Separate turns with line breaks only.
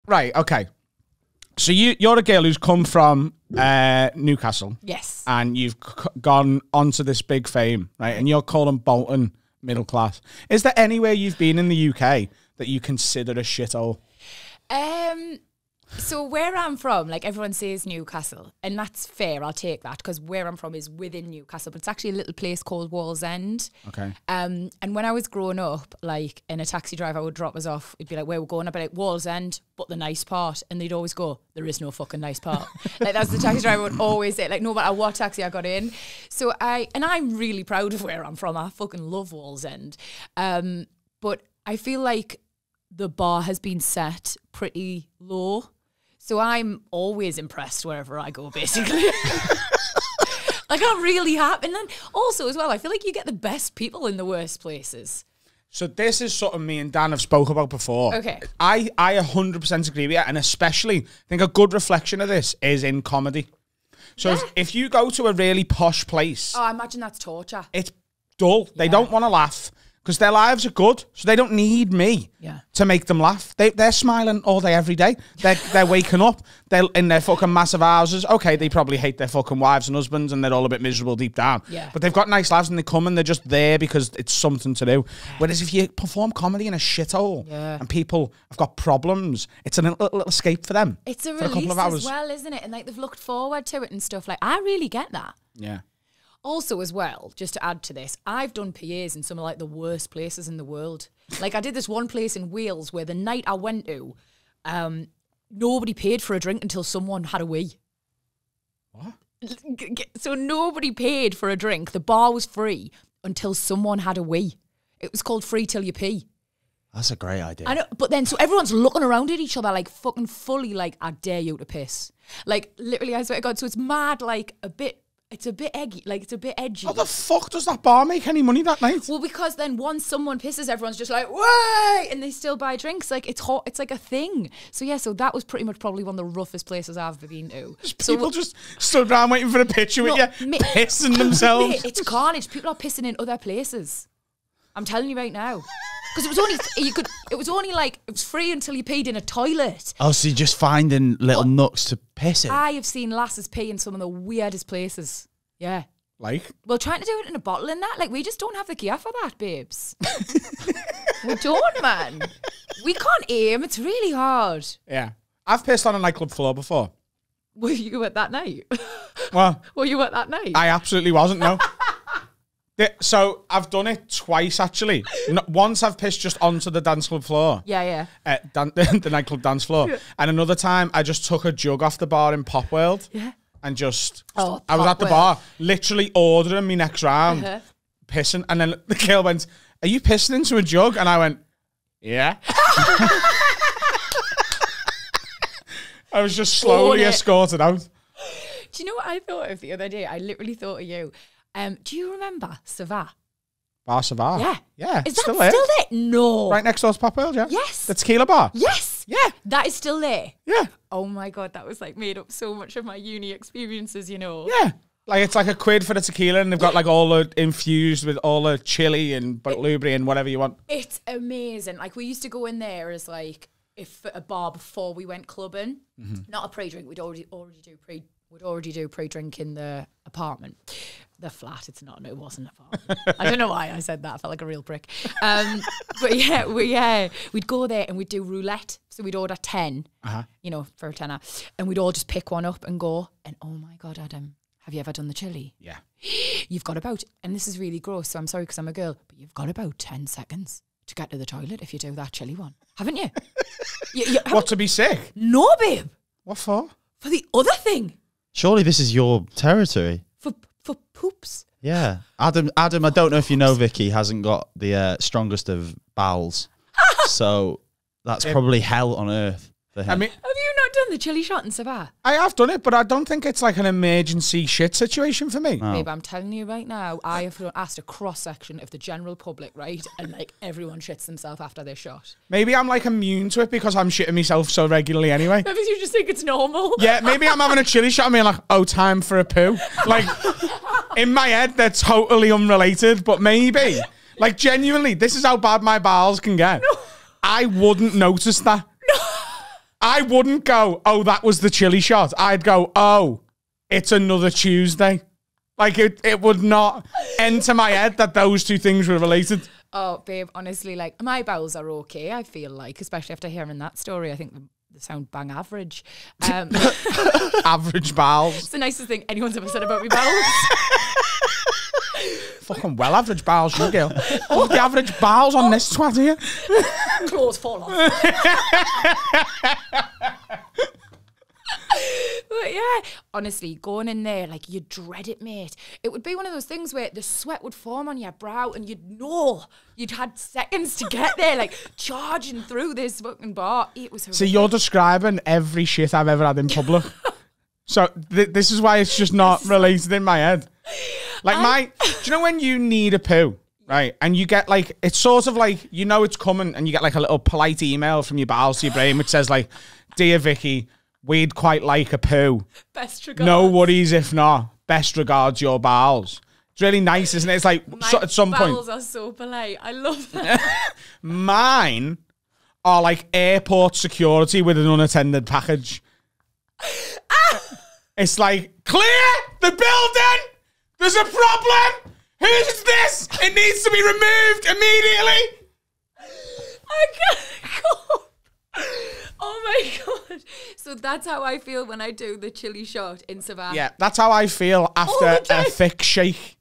Right, okay. So you're a girl who's come from Newcastle.
Yes.
And you've gone onto this big fame, right? And you're calling Bolton middle class. Is there anywhere you've been in the UK that you consider a shithole?
So where I'm from, like everyone says Newcastle, and that's fair, I'll take that, because where I'm from is within Newcastle, but it's actually a little place called Wallsend.
Okay.
And when I was growing up, like, and a taxi driver would drop us off, it'd be like, where we're going? I'd be like, Wallsend, but the nice part. And they'd always go, there is no fucking nice part. Like, that's the taxi driver would always say, like, no matter what taxi I got in. So I'm really proud of where I'm from. I fucking love Wallsend. But I feel like the bar has been set pretty low. So I'm always impressed wherever I go, basically. Like, I'm really happy. And then also as well, I feel like you get the best people in the worst places.
So this is something me and Dan have spoke about before.
Okay.
I 100% agree with you. And especially, I think a good reflection of this is in comedy. So
Yeah.
if you go to a really posh place,
Oh, I imagine that's torture.
it's dull. They don't want to laugh because their lives are good. So they don't need me to make them laugh. They're smiling all day, every day. They're waking up. They're in their fucking massive houses. Okay, they probably hate their fucking wives and husbands and they're all a bit miserable deep down.
Yeah.
But they've got nice lives and they come and they're just there because it's something to do. Whereas if you perform comedy in a shithole and people have got problems, it's a little escape for them.
It's a
for
release
couple of hours.
as well, isn't it? And like they've looked forward to it and stuff. Like, I really get that.
Yeah.
Also, as well, just to add to this, I've done PAs in some of like the worst places in the world. Like, I did this one place in Wales where the night I went to, nobody paid for a drink until someone had a wee.
What?
So nobody paid for a drink. The bar was free until someone had a wee. It was called Free Till You Pee.
That's a great idea.
I know, but then so everyone's looking around at each other like fucking fully like, I dare you to piss. Like, literally, I swear to God. So it's mad, like it's a bit eggy, like it's a bit edgy.
How the fuck does that bar make any money that night?
Well, because then once someone pisses, everyone's just like, "Way!" and they still buy drinks. Like, it's hot. It's like a thing. So yeah, so that was pretty much probably one of the roughest places I've been to.
People just stood around waiting for a picture with you, pissing themselves.
Mate, it's carnage. People are pissing in other places. I'm telling you right now. Because it was free until you peed in a toilet.
Oh, so you're just finding little nooks to piss in?
I have seen lasses pee in some of the weirdest places. Yeah.
Like?
Well, trying to do it in a bottle and that, like, we just don't have the gear for that, babes. We don't, man. We can't aim. It's really hard.
Yeah. I've pissed on a nightclub floor before.
Were you at that night?
Well,
were you at that night?
I absolutely wasn't, no. So I've done it twice, actually. Once I've pissed just onto the dance club floor.
Yeah.
The nightclub dance floor. Yeah. And another time I just took a jug off the bar in Pop World.
Yeah.
And just,
I
was at the bar, literally ordering me next round, pissing. And then the girl went, "Are you pissing into a jug?" And I went, "Yeah." I was just slowly escorted out.
Do you know what I thought of the other day? I literally thought of you. Do you remember Savah?
Bar Savah?
Yeah.
Yeah.
Is that still there? No.
Right next door to Pop World, yeah?
Yes.
The tequila bar?
Yes.
Yeah.
That is still there?
Yeah.
Oh my God, that was like made up so much of my uni experiences, you know?
Yeah. Like, it's like £1 for the tequila and they've got like all the infused with all the chili and blueberry and whatever you want.
It's amazing. Like, we used to go in there as like, if a bar before we went clubbing, not a pre-drink, we'd already do pre-drink in the apartment. The flat, it wasn't an apartment. I don't know why I said that. I felt like a real prick. But yeah, we'd go there and we'd do roulette. So we'd order 10, for a tenner. And we'd all just pick one up and go. And oh my God, Adam, have you ever done the chili? Yeah. You've got about, and this is really gross, so I'm sorry because I'm a girl, but you've got about 10 seconds to get to the toilet if you do that chili one. Haven't you?
What, to be sick?
No, babe.
What for?
For the other thing.
Surely this is your territory.
For poops.
Yeah. Adam, I don't know if you know, Vicky hasn't got the strongest of bowels. So that's probably hell on earth for him.
I mean,
have you not done the chili shot in Savah?
I have done it, but I don't think it's like an emergency shit situation for me.
Oh.
Babe, I'm telling you right now, I have asked a cross-section of the general public, right? And like everyone shits themselves after their shot.
Maybe I'm like immune to it because I'm shitting myself so regularly anyway.
Maybe you just think it's normal.
Yeah, maybe I'm having a chili shot and being like, oh, time for a poo. Like, in my head, they're totally unrelated, but maybe. Like, genuinely, this is how bad my bowels can get. No. I wouldn't notice that. I wouldn't go, oh, that was the chili shot. I'd go, oh, it's another Tuesday. Like, it would not enter my head that those two things were related.
Oh, babe, honestly, like, my bowels are okay, I feel like, especially after hearing that story. I think they sound bang average.
Average bowels.
It's the nicest thing anyone's ever said about me bowels.
Fucking well average bowels, you girl. Oh, the average bowels on this twat here.
Claws fall off. But yeah, honestly, going in there, like, you dread it, mate. It would be one of those things where the sweat would form on your brow and you'd know you'd had seconds to get there, like, charging through this fucking bar. It was horrific.
So you're describing every shit I've ever had in public. So this is why it's just not related in my head. Like do you know when you need a poo, right? And you get like, it's sort of like, you know it's coming and you get like a little polite email from your bowels to your brain which says like, dear Vicky, we'd quite like a poo.
Best regards.
No worries if not. Best regards, your bowels. It's really nice, isn't it? It's like, so, at some point.
Bowels are so polite. I love that.
Mine are like airport security with an unattended package. It's like, clear the building. There's a problem. Who's this? It needs to be removed immediately.
I can't go. Oh my God. So that's how I feel when I do the chili shot in Savannah.
Yeah, that's how I feel after a thick shake.